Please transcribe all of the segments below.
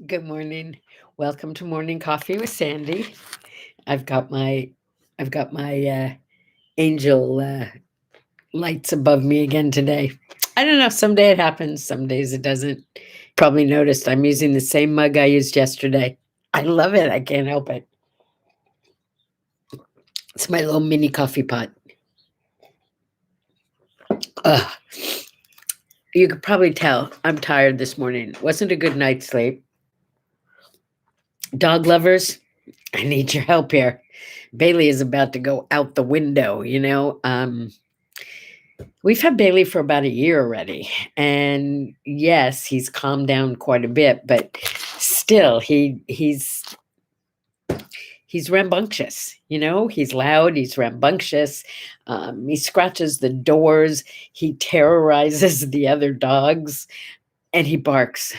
Good morning. Welcome to Morning Coffee with Sandy. I've got my I've got my angel lights above me again today. I don't know, someday it happens, some days it doesn't. Probably noticed I'm using the same mug I used yesterday. I love it. I can't help it. It's my little mini coffee pot. Ugh. You could probably tell I'm tired this morning. Wasn't a good night's sleep. Dog lovers, I need your help here. Bailey is about to go out the window. We've had Bailey for about a year already. And yes, he's calmed down quite a bit, but still he's rambunctious, he's loud, he's rambunctious. He scratches the doors, he terrorizes the other dogs, and he barks.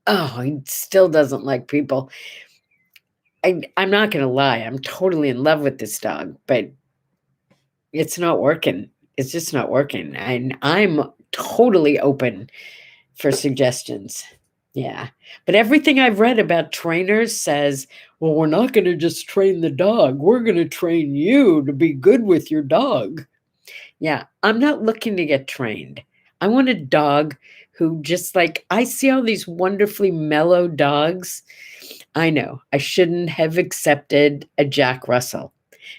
Oh, he still doesn't like people. I'm not going to lie. I'm totally in love with this dog, but it's not working. It's just not working. And I'm totally open for suggestions. Yeah. But everything I've read about trainers says, well, we're not going to just train the dog. We're going to train you to be good with your dog. Yeah. I'm not looking to get trained. I want a dog who just like, I see all these wonderfully mellow dogs. I know I shouldn't have accepted a Jack Russell.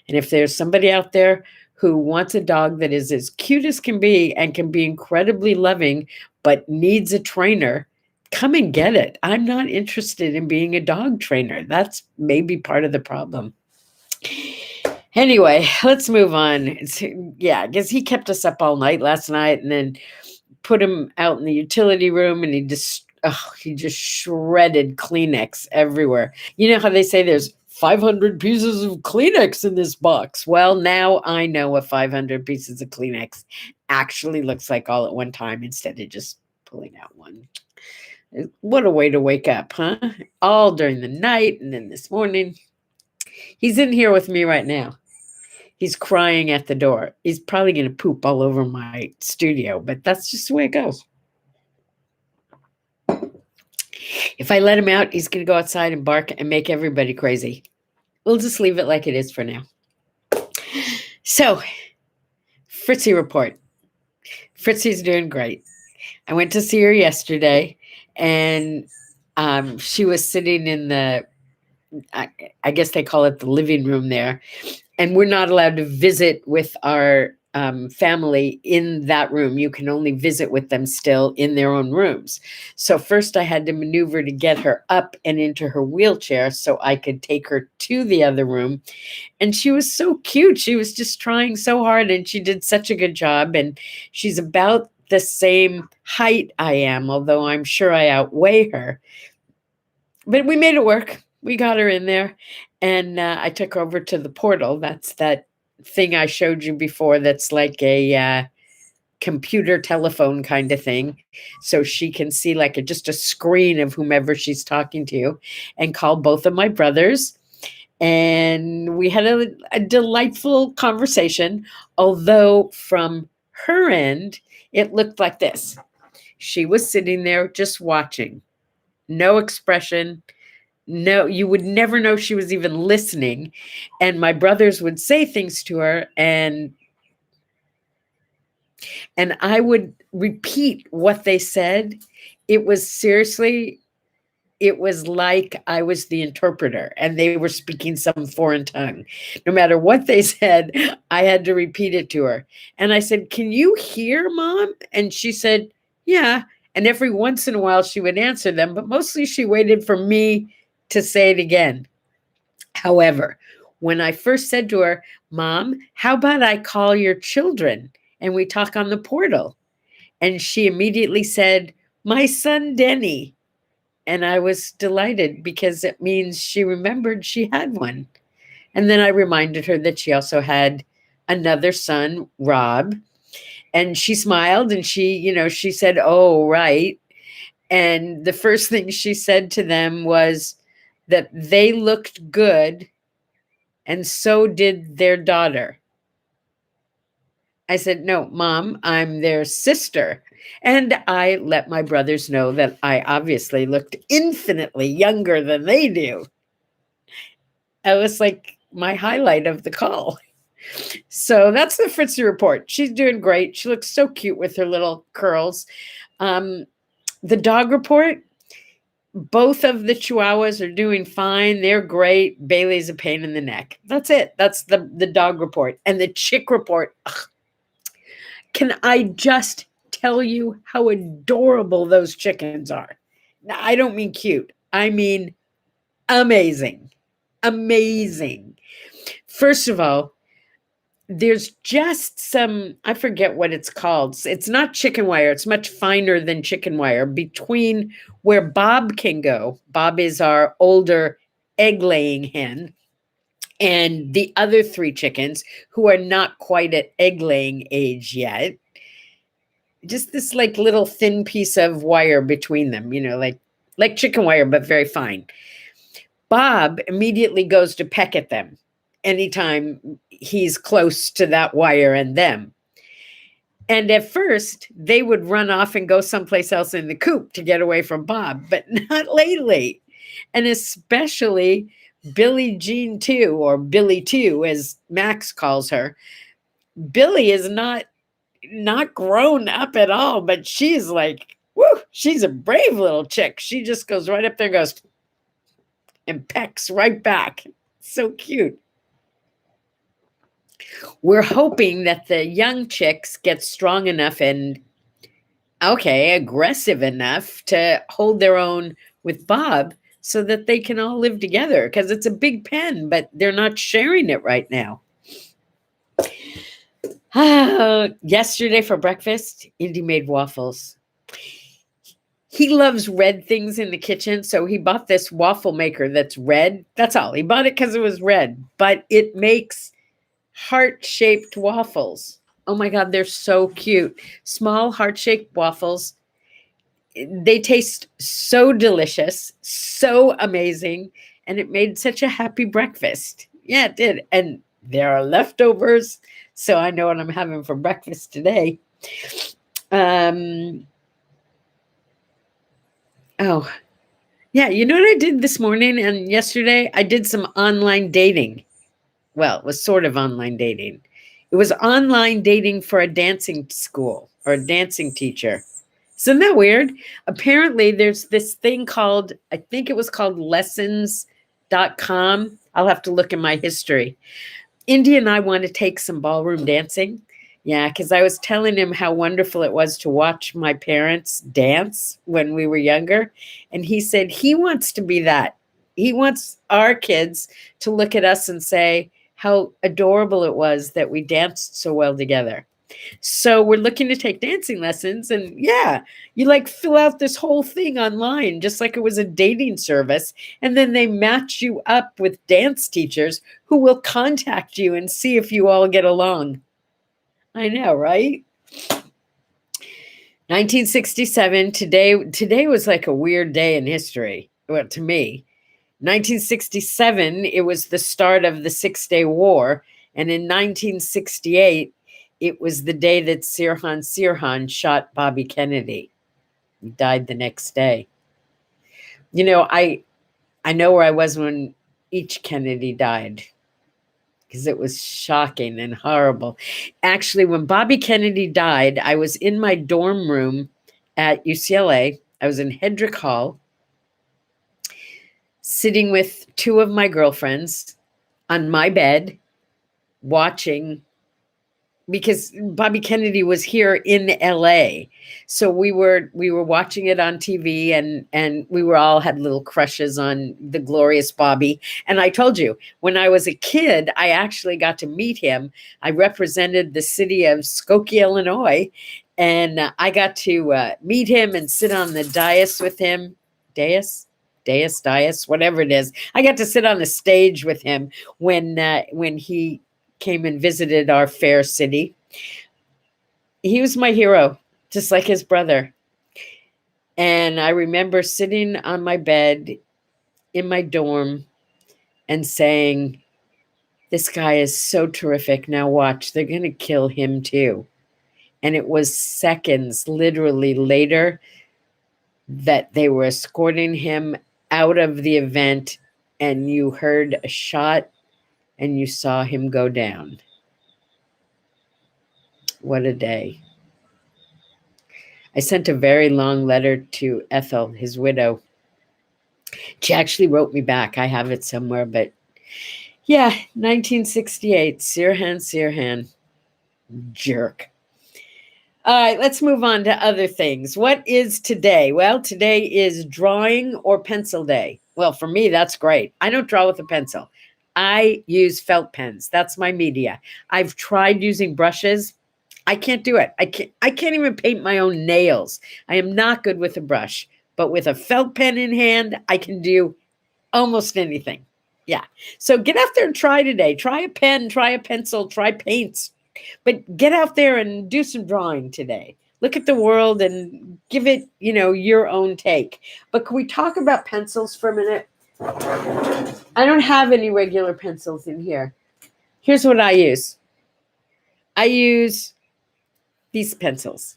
And if there's somebody out there who wants a dog that is as cute as can be and can be incredibly loving, but needs a trainer, come and get it. I'm not interested in being a dog trainer. That's maybe part of the problem. Anyway, let's move on. Because he kept us up all night last night and then put him out in the utility room and he just shredded Kleenex everywhere. You know how they say there's 500 pieces of Kleenex in this box? Well, now I know what 500 pieces of Kleenex actually looks like all at one time instead of just pulling out one. What a way to wake up, huh? All during the night and then this morning. He's in here with me right now. He's crying at the door. He's probably going to poop all over my studio, but that's just the way it goes. If I let him out, he's going to go outside and bark and make everybody crazy. We'll just leave it like it is for now. So, Fritzy report. Fritzy's doing great. I went to see her yesterday, and she was sitting in I guess they call it the living room there, and we're not allowed to visit with our family in that room. You can only visit with them still in their own rooms. So first I had to maneuver to get her up and into her wheelchair so I could take her to the other room. And she was so cute. She was just trying so hard and she did such a good job. And she's about the same height I am, although I'm sure I outweigh her. But we made it work. We got her in there and I took her over to the portal. That's that thing I showed you before that's like a computer telephone kind of thing. So she can see like just a screen of whomever she's talking to and call both of my brothers. And we had a delightful conversation, although from her end, it looked like this. She was sitting there just watching, no expression. No, you would never know she was even listening. And my brothers would say things to her and I would repeat what they said. It was like I was the interpreter and they were speaking some foreign tongue. No matter what they said, I had to repeat it to her. And I said, "Can you hear, Mom?" And she said, "Yeah." And every once in a while she would answer them, but mostly she waited for me to say it again. However, when I first said to her, "Mom, how about I call your children and we talk on the portal?" And she immediately said, "My son, Denny." And I was delighted because it means she remembered she had one. And then I reminded her that she also had another son, Rob. And she smiled and she said, "Oh, right." And the first thing she said to them was that they looked good and so did their daughter. I said, no, Mom, I'm their sister. And I let my brothers know that I obviously looked infinitely younger than they do. It was like my highlight of the call. So that's the Fritzy report. She's doing great. She looks so cute with her little curls. The dog report, both of the Chihuahuas are doing fine. They're great. Bailey's a pain in the neck. That's it. That's the dog report. And the chick report. Ugh. Can I just tell you how adorable those chickens are? Now, I don't mean cute. I mean amazing. Amazing. First of all, there's just some, I forget what it's called. It's not chicken wire. It's much finer than chicken wire between where Bob can go. Bob is our older egg-laying hen, and the other 3 chickens who are not quite at egg-laying age yet. Just this like little thin piece of wire between them, like chicken wire, but very fine. Bob immediately goes to peck at them anytime he's close to that wire and them. And at first, they would run off and go someplace else in the coop to get away from Bob, but not lately. And especially Billie Jean 2, or Billy 2, as Max calls her. Billy is not grown up at all, but she's like, woo, she's a brave little chick. She just goes right up there and goes and pecks right back. So cute. We're hoping that the young chicks get strong enough and, aggressive enough to hold their own with Bob so that they can all live together, because it's a big pen, but they're not sharing it right now. Yesterday for breakfast, Indy made waffles. He loves red things in the kitchen, so he bought this waffle maker that's red. That's all. He bought it because it was red, but it makes heart-shaped waffles. Oh my God, they're so cute. Small heart-shaped waffles. They taste so delicious, so amazing, and it made such a happy breakfast. Yeah, it did. And there are leftovers, so I know what I'm having for breakfast today. Oh, yeah. You know what I did this morning and yesterday? I did some online dating. Well, it was sort of online dating. It was online dating for a dancing school or a dancing teacher. Isn't that weird? Apparently, there's this thing called, I think it was called lessons.com. I'll have to look in my history. Indy and I want to take some ballroom dancing. Yeah, because I was telling him how wonderful it was to watch my parents dance when we were younger. And he said he wants to be that. He wants our kids to look at us and say how adorable it was that we danced so well together. So we're looking to take dancing lessons. And yeah, you like fill out this whole thing online, just like it was a dating service. And then they match you up with dance teachers who will contact you and see if you all get along. I know, right? 1967, today was like a weird day in history. Well, to me. 1967, it was the start of the 6-Day War. And in 1968, it was the day that Sirhan shot Bobby Kennedy. He died the next day. I know where I was when each Kennedy died, because it was shocking and horrible. Actually, when Bobby Kennedy died, I was in my dorm room at UCLA. I was in Hedrick Hall, sitting with 2 of my girlfriends on my bed, watching, because Bobby Kennedy was here in LA. So we were watching it on TV, and we were all had little crushes on the glorious Bobby. And I told you, when I was a kid, I actually got to meet him. I represented the city of Skokie, Illinois, and I got to meet him and sit on the dais with him. Dais, whatever it is. I got to sit on the stage with him when he came and visited our fair city. He was my hero, just like his brother. And I remember sitting on my bed in my dorm and saying, this guy is so terrific. Now watch, they're going to kill him too. And it was seconds, literally later, that they were escorting him out of the event, and you heard a shot and you saw him go down. What a day. I sent a very long letter to Ethel, his widow. She actually wrote me back. I have it somewhere, but yeah, 1968, Sirhan, jerk. All right, let's move on to other things. What is today? Well, today is drawing or pencil day. Well, for me, that's great. I don't draw with a pencil. I use felt pens. That's my media. I've tried using brushes. I can't do it. I can't even paint my own nails. I am not good with a brush, but with a felt pen in hand, I can do almost anything. Yeah. So get out there and try today. Try a pen, try a pencil, try paints. But get out there and do some drawing today. Look at the world and give it, your own take. But can we talk about pencils for a minute? I don't have any regular pencils in here. Here's what I use. I use these pencils.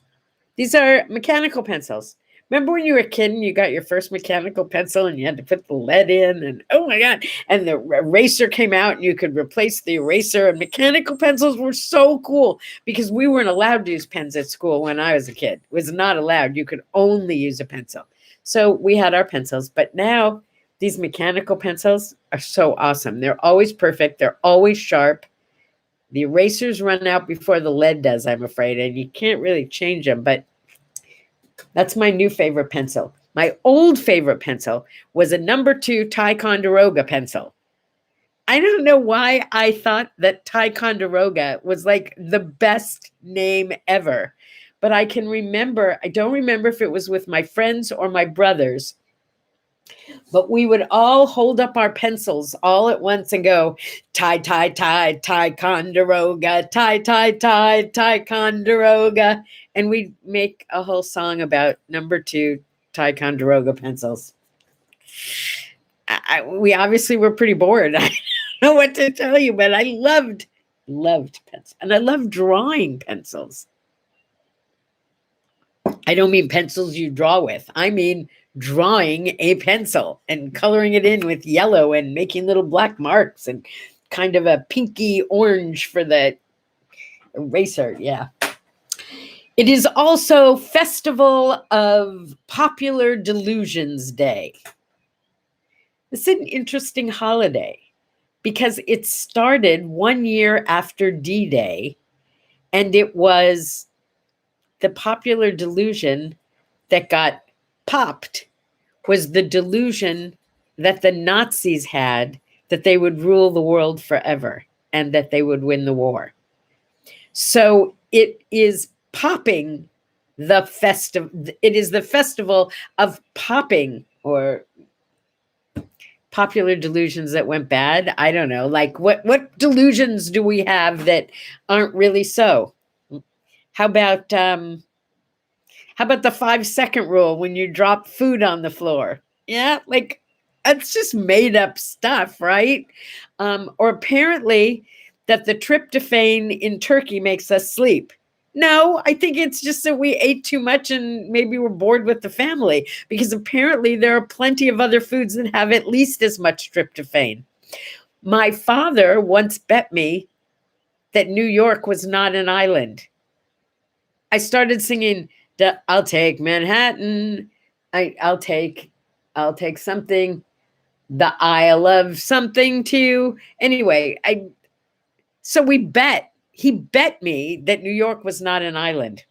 These are mechanical pencils. Remember when you were a kid and you got your first mechanical pencil and you had to put the lead in and oh my God, and the eraser came out and you could replace the eraser, and mechanical pencils were so cool because we weren't allowed to use pens at school when I was a kid. It was not allowed. You could only use a pencil. So we had our pencils, but now these mechanical pencils are so awesome. They're always perfect. They're always sharp. The erasers run out before the lead does, I'm afraid, and you can't really change them, but that's my new favorite pencil. My old favorite pencil was a number 2 Ticonderoga pencil. I don't know why I thought that Ticonderoga was like the best name ever, but I don't remember if it was with my friends or my brothers, but we would all hold up our pencils all at once and go, Ticonderoga, Ticonderoga. And we'd make a whole song about number 2 Ticonderoga pencils. We obviously were pretty bored. I don't know what to tell you, but I loved pencils. And I love drawing pencils. I don't mean pencils you draw with. I mean drawing a pencil and coloring it in with yellow and making little black marks and kind of a pinky orange for the eraser. Yeah. It is also Festival of Popular Delusions Day. It's an interesting holiday because it started 1 year after D-Day, and it was the popular delusion that got popped was the delusion that the Nazis had that they would rule the world forever and that they would win the war. So it is popping the festival. It is the festival of popping or popular delusions that went bad. I don't know. Like what delusions do we have that aren't really so? How about the 5-second rule when you drop food on the floor? Yeah, like that's just made up stuff, right? Or apparently that the tryptophan in turkey makes us sleep. No, I think it's just that we ate too much and maybe we're bored with the family, because apparently there are plenty of other foods that have at least as much tryptophan. My father once bet me that New York was not an island. I started singing, I'll take Manhattan. I'll take something. The Isle of something too. Anyway, so we bet. He bet me that New York was not an island.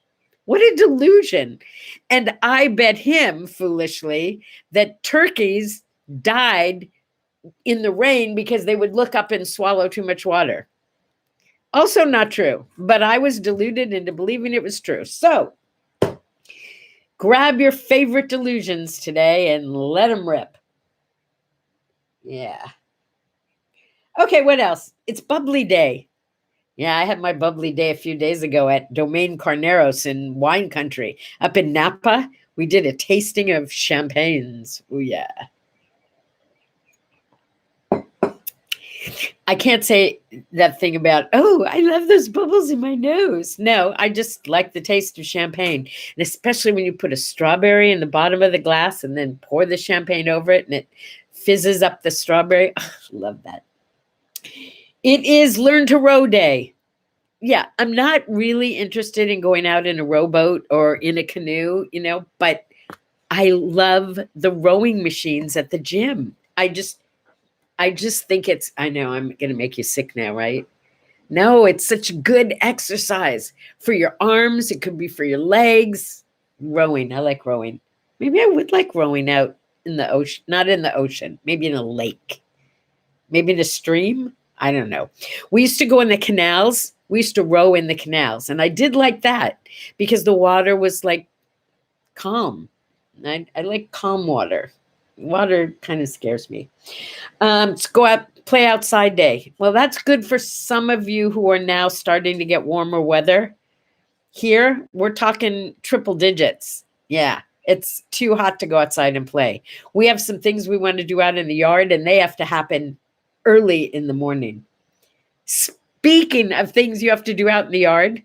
What a delusion. And I bet him foolishly that turkeys died in the rain because they would look up and swallow too much water. Also not true, but I was deluded into believing it was true. So grab your favorite delusions today and let them rip. Yeah. Okay, what else? It's bubbly day. Yeah, I had my bubbly day a few days ago at Domaine Carneros in wine country. Up in Napa, we did a tasting of champagnes. Oh, yeah. I can't say that thing about, oh, I love those bubbles in my nose. No, I just like the taste of champagne. And especially when you put a strawberry in the bottom of the glass and then pour the champagne over it and it fizzes up the strawberry. Oh, love that. It is Learn to Row Day. Yeah, I'm not really interested in going out in a rowboat or in a canoe, but I love the rowing machines at the gym. I just think I know I'm going to make you sick now, right? No, it's such good exercise for your arms. It could be for your legs. Rowing. I like rowing. Maybe I would like rowing out in the ocean, not in the ocean, maybe in a lake, maybe in a stream. I don't know. We used to go in the canals. We used to row in the canals. And I did like that because the water was like calm. I like calm water. Water kind of scares me. Let's go out, play outside day. Well, that's good for some of you who are now starting to get warmer weather. Here, we're talking triple digits. Yeah, it's too hot to go outside and play. We have some things we want to do out in the yard, and they have to happen early in the morning. Speaking of things you have to do out in the yard,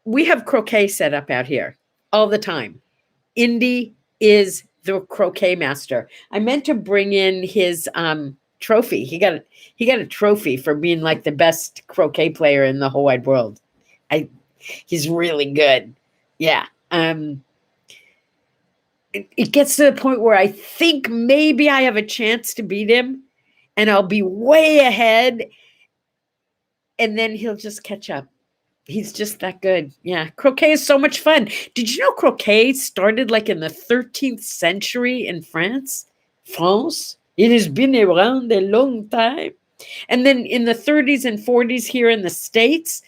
we have croquet set up out here all the time. Indy is the croquet master. I meant to bring in his trophy. He got a trophy for being like the best croquet player in the whole wide world. He's really good. Yeah. It gets to the point where I think maybe I have a chance to beat him and I'll be way ahead and then he'll just catch up. He's just that good. Yeah. Croquet is so much fun. Did you know croquet started like in the 13th century in France? France? It has been around a long time. And then in the 30s and 40s here in the States,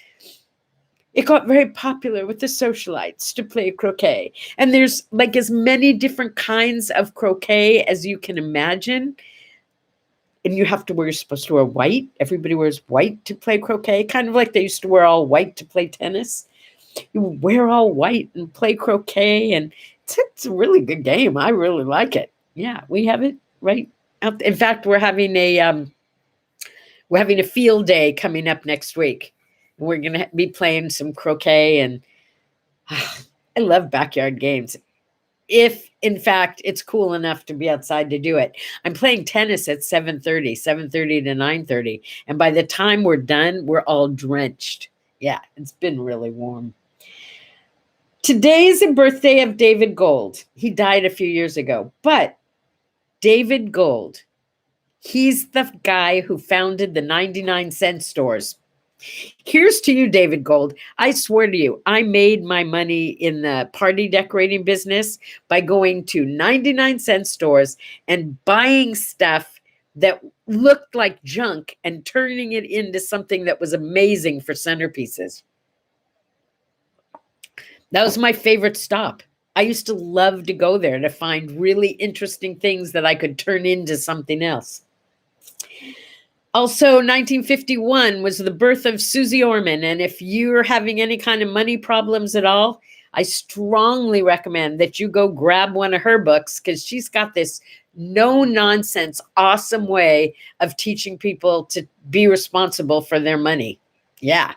it got very popular with the socialites to play croquet. And there's like as many different kinds of croquet as you can imagine. And you're supposed to wear white. Everybody wears white to play croquet, kind of like they used to wear all white to play tennis. You wear all white and play croquet, and it's a really good game. I really like it. Yeah, we have it right out. In fact, we're having a field day coming up next week. We're gonna be playing some croquet, and I love backyard games. If in fact it's cool enough to be outside to do it. I'm playing tennis at 7:30 to 9:30. And by the time we're done, we're all drenched. Yeah, it's been really warm. Today is the birthday of David Gold. He died a few years ago. But David Gold, he's the guy who founded the 99-cent stores. Here's to you, David Gold. I swear to you, I made my money in the party decorating business by going to 99-cent stores and buying stuff that looked like junk and turning it into something that was amazing for centerpieces. That was my favorite stop. I used to love to go there to find really interesting things that I could turn into something else. Also, 1951 was the birth of Susie Orman. And if you're having any kind of money problems at all, I strongly recommend that you go grab one of her books because she's got this no-nonsense, awesome way of teaching people to be responsible for their money. Yeah.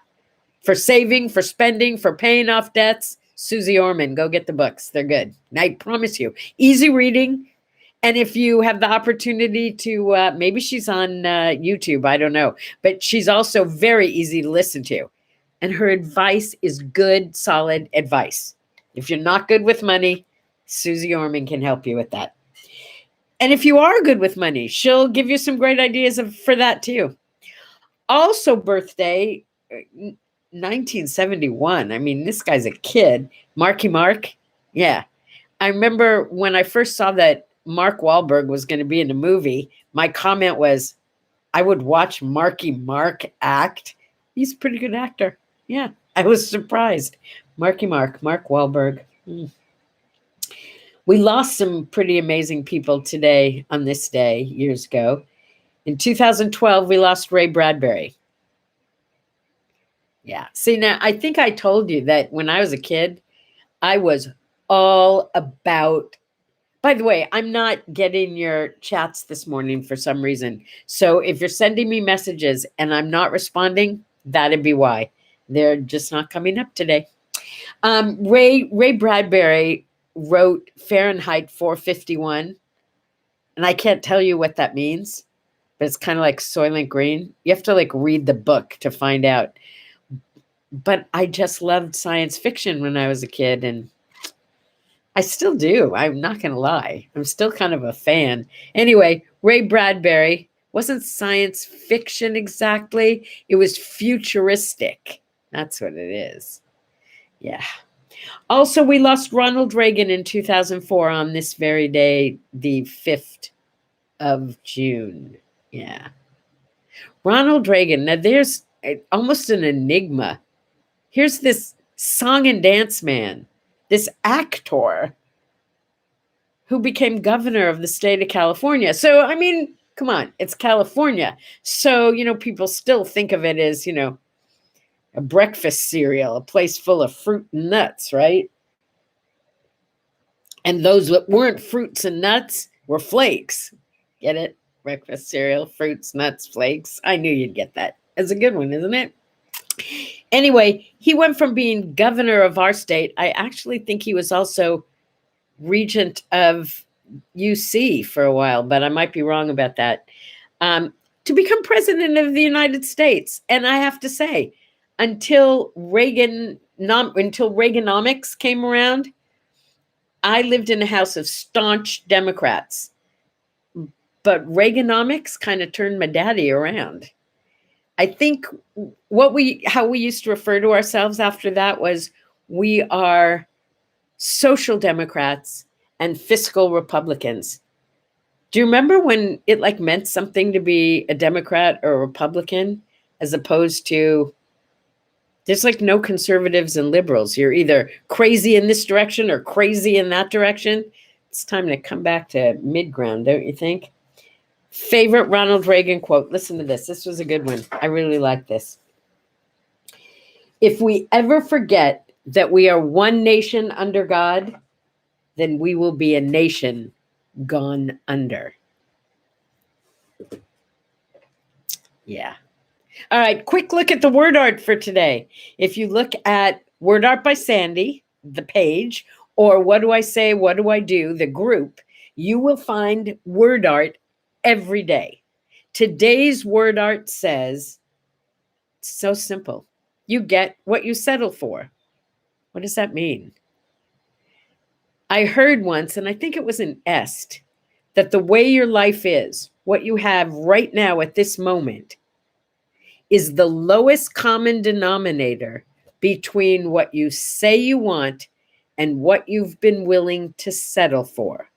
For saving, for spending, for paying off debts. Susie Orman, go get the books. They're good. And I promise you, easy reading. And if you have the opportunity to, maybe she's on YouTube, I don't know, but she's also very easy to listen to. And her advice is good, solid advice. If you're not good with money, Susie Orman can help you with that. And if you are good with money, she'll give you some great ideas for that too. Also birthday, 1971. I mean, this guy's a kid. Marky Mark. Yeah. I remember when I first saw that Mark Wahlberg was going to be in the movie, my comment was, I would watch Marky Mark act. He's a pretty good actor. Yeah, I was surprised. Mark Wahlberg. We lost some pretty amazing people today on this day, years ago. In 2012, we lost Ray Bradbury. Yeah. See, now, I think I told you that when I was a kid, I was all about By the way, I'm not getting your chats this morning for some reason. So if you're sending me messages and I'm not responding, that'd be why. They're just not coming up today. Ray Bradbury wrote Fahrenheit 451, and I can't tell you what that means, but it's kind of like Soylent Green. You have to like read the book to find out. But I just loved science fiction when I was a kid, and I still do. I'm not going to lie. I'm still kind of a fan. Anyway, Ray Bradbury wasn't science fiction exactly. It was futuristic. That's what it is. Yeah. Also, we lost Ronald Reagan in 2004 on this very day, the 5th of June. Yeah. Ronald Reagan. Now, there's almost an enigma. Here's this song and dance man, this actor who became governor of the state of California. So, I mean, come on, it's California. So, people still think of it as, a breakfast cereal, a place full of fruit and nuts, right? And those that weren't fruits and nuts were flakes. Get it? Breakfast cereal, fruits, nuts, flakes. I knew you'd get that. It's a good one, isn't it? Anyway, he went from being governor of our state. I actually think he was also regent of UC for a while, but I might be wrong about that, to become president of the United States. And I have to say, until Reaganomics came around, I lived in a house of staunch Democrats. But Reaganomics kind of turned my daddy around. I think how we used to refer to ourselves after that was we are social democrats and fiscal Republicans. Do you remember when it like meant something to be a Democrat or a Republican, as opposed to there's like no conservatives and liberals. You're either crazy in this direction or crazy in that direction. It's time to come back to mid-ground, don't you think? Favorite Ronald Reagan quote. Listen to this. This was a good one. I really like this. If we ever forget that we are one nation under God, then we will be a nation gone under. Yeah. All right, quick look at the word art for today. If you look at Word Art by Sandye, the page, or What Do I Say, What Do I Do, the group, you will find word art every day. Today's word art says, it's so simple. You get what you settle for. What does that mean? I heard once, and I think it was an est, that the way your life is, what you have right now at this moment, is the lowest common denominator between what you say you want and what you've been willing to settle for.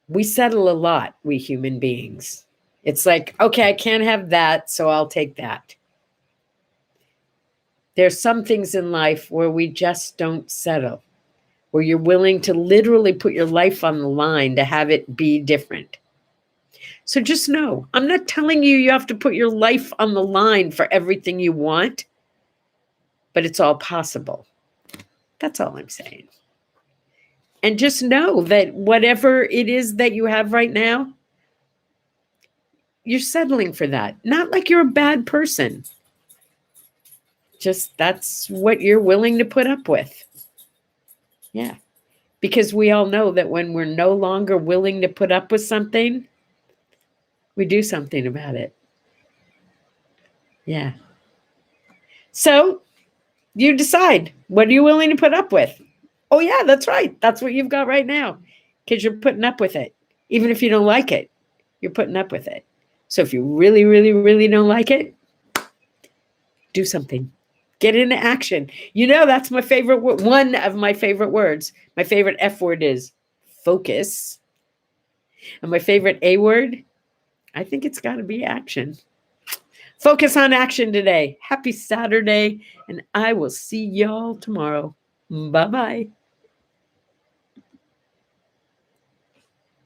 We settle a lot, we human beings. It's like, okay, I can't have that, so I'll take that. There's some things in life where we just don't settle, where you're willing to literally put your life on the line to have it be different. So just know, I'm not telling you have to put your life on the line for everything you want, but it's all possible. That's all I'm saying. And just know that whatever it is that you have right now, you're settling for that. Not like you're a bad person. Just that's what you're willing to put up with. Yeah. Because we all know that when we're no longer willing to put up with something, we do something about it. Yeah. So you decide, what are you willing to put up with? Oh, yeah, that's right. That's what you've got right now, because you're putting up with it. Even if you don't like it, you're putting up with it. So if you really, really, really don't like it, do something. Get into action. That's my favorite word. One of my favorite words. My favorite F word is focus. And my favorite A word, I think it's got to be action. Focus on action today. Happy Saturday, and I will see y'all tomorrow. Bye-bye.